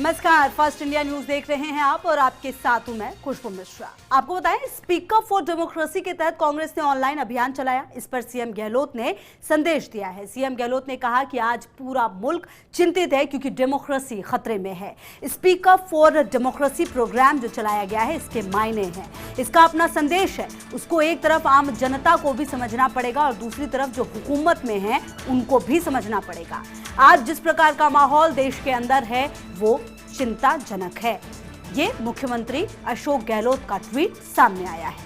नमस्कार, first India news देख रहे हैं आप और आपके साथ हूं मैं खुशबू मिश्रा। आपको बताएं, स्पीक अप फॉर डेमोक्रेसी के तहत कांग्रेस ने ऑनलाइन अभियान चलाया। इस पर सीएम गहलोत ने संदेश दिया है। सीएम गहलोत ने कहा कि आज पूरा मुल्क चिंतित है क्योंकि डेमोक्रेसी खतरे में है। Speak up for democracy program जो चलाया गया है, इसके मायने हैं, इसका अपना संदेश है। उसको एक तरफ आम जनता को भी समझना पड़ेगा और दूसरी तरफ जो हुकूमत में है उनको भी समझना पड़ेगा। आज जिस प्रकार का माहौल देश के अंदर है वो चिंताजनक है। ये मुख्यमंत्री अशोक गहलोत का ट्वीट सामने आया है।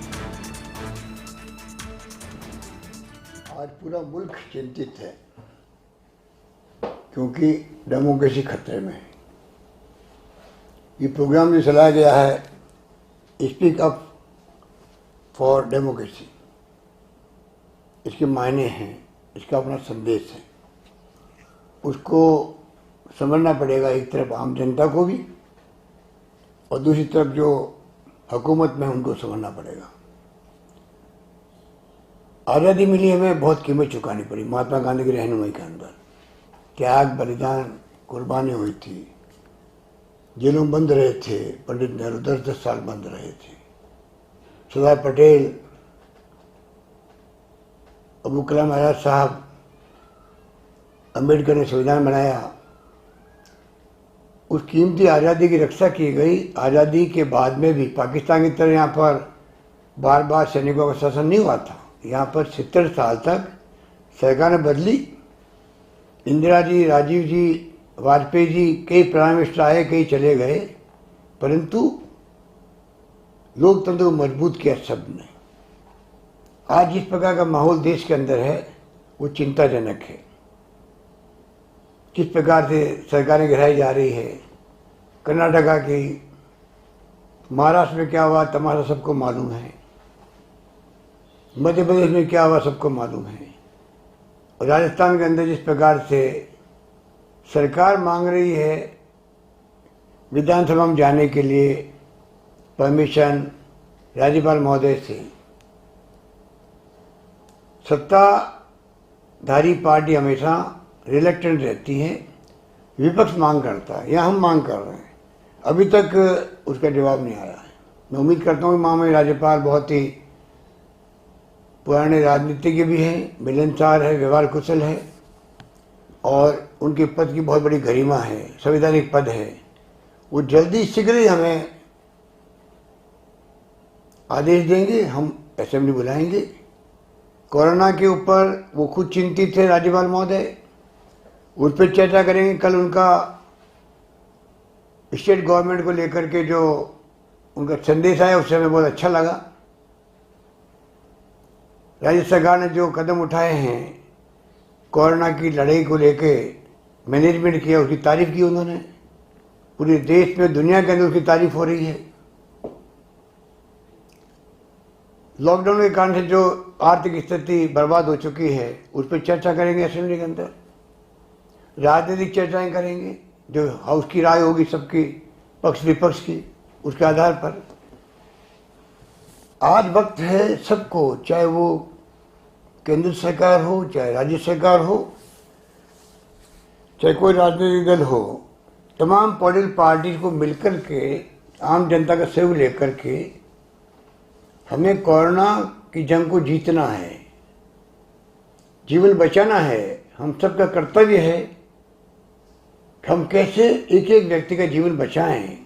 आज पूरा मुल्क चिंतित है क्योंकि डेमोक्रेसी खतरे में है। ये प्रोग्राम जो चलाया गया है, स्पीक अप फॉर डेमोक्रेसी, इसके मायने हैं, इसका अपना संदेश है। उसको समझना पड़ेगा, एक तरफ आम जनता को भी और दूसरी तरफ जो हुकूमत में उनको समझना पड़ेगा। आज़ादी मिली, हमें बहुत कीमत चुकानी पड़ी। महात्मा गांधी की रहनुमाई के अंदर त्याग, बलिदान, कुर्बानी हुई थी। जेलों बंद रहे थे, पंडित नेहरू 10-10 साल बंद रहे थे। सरदार पटेल, अबू कलाम आज़ाद साहब, अम्बेडकर ने संविधान बनाया। उस कीमती आज़ादी की रक्षा की गई। आज़ादी के बाद में भी पाकिस्तान की तरह यहाँ पर बार बार सैनिकों का शासन नहीं हुआ था। यहाँ पर 70 साल तक सरकारें बदली। इंदिरा जी, राजीव जी, वाजपेयी जी, कई प्राइम मिनिस्टर आए, कई चले गए, परंतु लोकतंत्र को मजबूत किया सबने। आज जिस प्रकार का माहौल देश के अंदर है वो चिंताजनक है। किस प्रकार से सरकारें गिराई जा रही है, कर्नाटका की, महाराष्ट्र में क्या हुआ तमाशा सबको मालूम है, मध्य प्रदेश में क्या हुआ सबको मालूम है, और राजस्थान के अंदर जिस प्रकार से सरकार मांग रही है विधानसभा में जाने के लिए परमिशन राज्यपाल महोदय से। सत्ताधारी पार्टी हमेशा रिलेक्टेंट रहती है, विपक्ष मांग करता है, या हम मांग कर रहे हैं। अभी तक उसका जवाब नहीं आया है। मैं उम्मीद करता हूँ कि माननीय राज्यपाल बहुत ही पुराने राजनीतिज्ञ भी हैं, मिलनसार है, व्यवहार कुशल है और उनके पद की बहुत बड़ी गरिमा है, संवैधानिक पद है। वो जल्दी शीघ्र ही हमें आदेश देंगे, हम असेंबली बुलाएंगे। कोरोना के ऊपर वो खुद चिंतित थे राज्यपाल महोदय, उस पर चर्चा करेंगे। कल उनका स्टेट गवर्नमेंट को लेकर के जो उनका संदेश आया उससे हमें बहुत अच्छा लगा। राज्य सरकार ने जो कदम उठाए हैं कोरोना की लड़ाई को लेके, मैनेजमेंट किया, उसकी तारीफ की उन्होंने। पूरे देश में, दुनिया के अंदर उसकी तारीफ हो रही है। लॉकडाउन के कारण से जो आर्थिक स्थिति बर्बाद हो चुकी है उस पर चर्चा करेंगे असेंबली के अंदर। राजनीतिक चर्चाएं करेंगे, जो हाउस की राय होगी सबकी, पक्ष विपक्ष की, उसके आधार पर। आज वक्त है सबको, चाहे वो केंद्र सरकार हो, चाहे राज्य सरकार हो, चाहे कोई राजनीतिक दल हो, तमाम पॉलिटिकल पार्टी को मिलकर के आम जनता का सहयोग लेकर के हमें कोरोना की जंग को जीतना है, जीवन बचाना है। हम सबका कर्तव्य है कि हम कैसे एक एक व्यक्ति का जीवन बचाएं।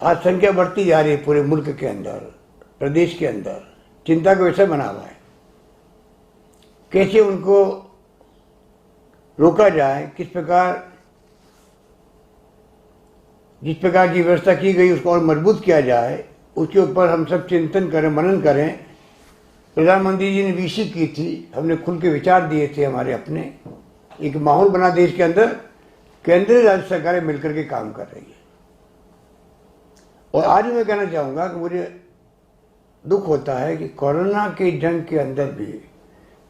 आज संख्या बढ़ती जा रही है पूरे मुल्क के अंदर, प्रदेश के अंदर, चिंता का विषय बना हुआ है। कैसे उनको रोका जाए, किस प्रकार, जिस प्रकार की व्यवस्था की गई उसको और मजबूत किया जाए, उसके ऊपर हम सब चिंतन करें, मनन करें। प्रधानमंत्री जी ने वीसी की थी, हमने खुल के विचार दिए थे हमारे अपने। एक माहौल बना देश के अंदर, केंद्रीय राज्य सरकारें मिलकर के काम कर रही है। और आज मैं कहना चाहूँगा कि मुझे दुख होता है कि कोरोना की जंग के अंदर भी,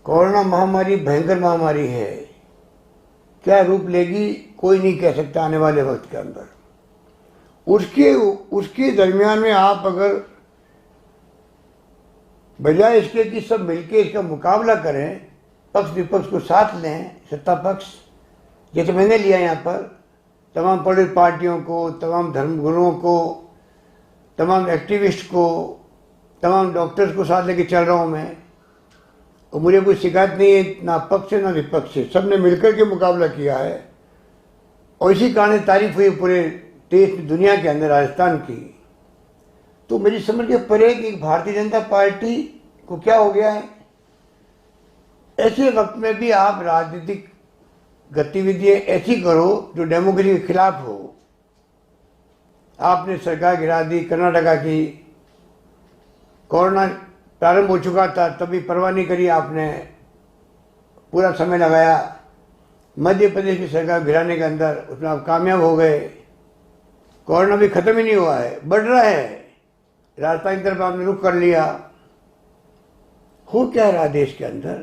कोरोना महामारी भयंकर महामारी है, क्या रूप लेगी कोई नहीं कह सकता आने वाले वक्त के अंदर। उसके दरमियान में आप अगर बजाय इसके कि सब मिलके इसका मुकाबला करें, पक्ष विपक्ष को साथ लें, सत्ता पक्ष जैसे मैंने लिया यहाँ पर, तमाम पॉलिटिकल पार्टियों को, तमाम धर्मगुरुओं को, तमाम एक्टिविस्ट को, तमाम डॉक्टर्स को साथ लेके चल रहा हूँ मैं। और मुझे कोई शिकायत नहीं है, ना पक्ष से ना विपक्ष से, सबने मिलकर के मुकाबला किया है। और इसी कारण तारीफ हुई पूरे देश दुनिया के अंदर राजस्थान की। तो मेरी समझ के परे कि भारतीय जनता पार्टी को क्या हो गया है। ऐसे वक्त में भी आप राजनीतिक गतिविधियां ऐसी करो जो डेमोक्रेसी के खिलाफ हो। आपने सरकार गिरा दी कर्नाटका की, कोरोना प्रारंभ हो चुका था तभी परवाह नहीं करी आपने, पूरा समय लगाया। मध्य प्रदेश की सरकार गिराने के अंदर उसमें आप कामयाब हो गए। कोरोना भी खत्म ही नहीं हुआ है, बढ़ रहा है। राजस्थान की तरफ आपने रुख कर लिया। हो क्या रहा देश के अंदर?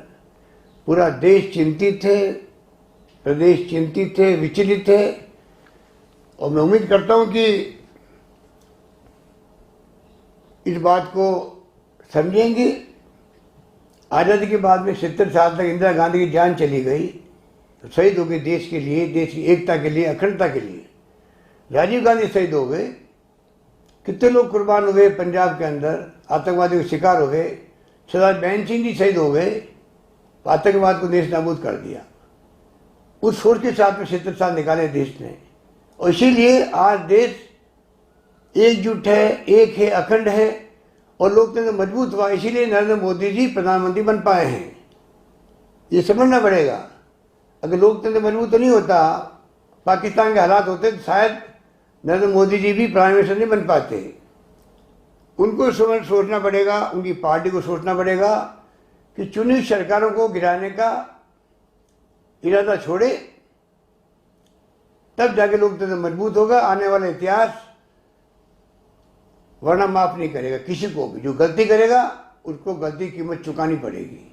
पूरा देश चिंतित है, प्रदेश चिंतित है, विचलित है। और मैं उम्मीद करता हूं कि इस बात को समझेंगे। आज़ादी के बाद में 70 साल तक इंदिरा गांधी की जान चली गई, तो शहीद हो गए देश के लिए, देश की एकता के लिए, अखंडता के लिए। राजीव गांधी शहीद हो गए, कितने लोग कुर्बान हुए पंजाब के अंदर, आतंकवादियों के शिकार हो गए। सरदार बहन सिंह जी शहीद हो गए, आतंकवाद को देश नाबूद कर दिया। उस सोच के साथ में 70 साल निकाले देश ने। और इसीलिए आज देश एकजुट है, एक है, अखंड है और लोकतंत्र मजबूत हुआ। इसीलिए नरेंद्र मोदी जी प्रधानमंत्री बन पाए हैं। ये समझना पड़ेगा। अगर लोकतंत्र मजबूत नहीं होता, पाकिस्तान के हालात होते, तो शायद नरेंद्र मोदी जी भी प्राइम मिनिस्टर नहीं बन पाते। उनको सोचना पड़ेगा, उनकी पार्टी को सोचना पड़ेगा कि चुनी सरकारों को गिराने का इरादा छोड़े, तब जाके लोकतंत्र मजबूत होगा। आने वाला इतिहास वरना माफ नहीं करेगा किसी को भी। जो गलती करेगा उसको गलती की कीमत चुकानी पड़ेगी।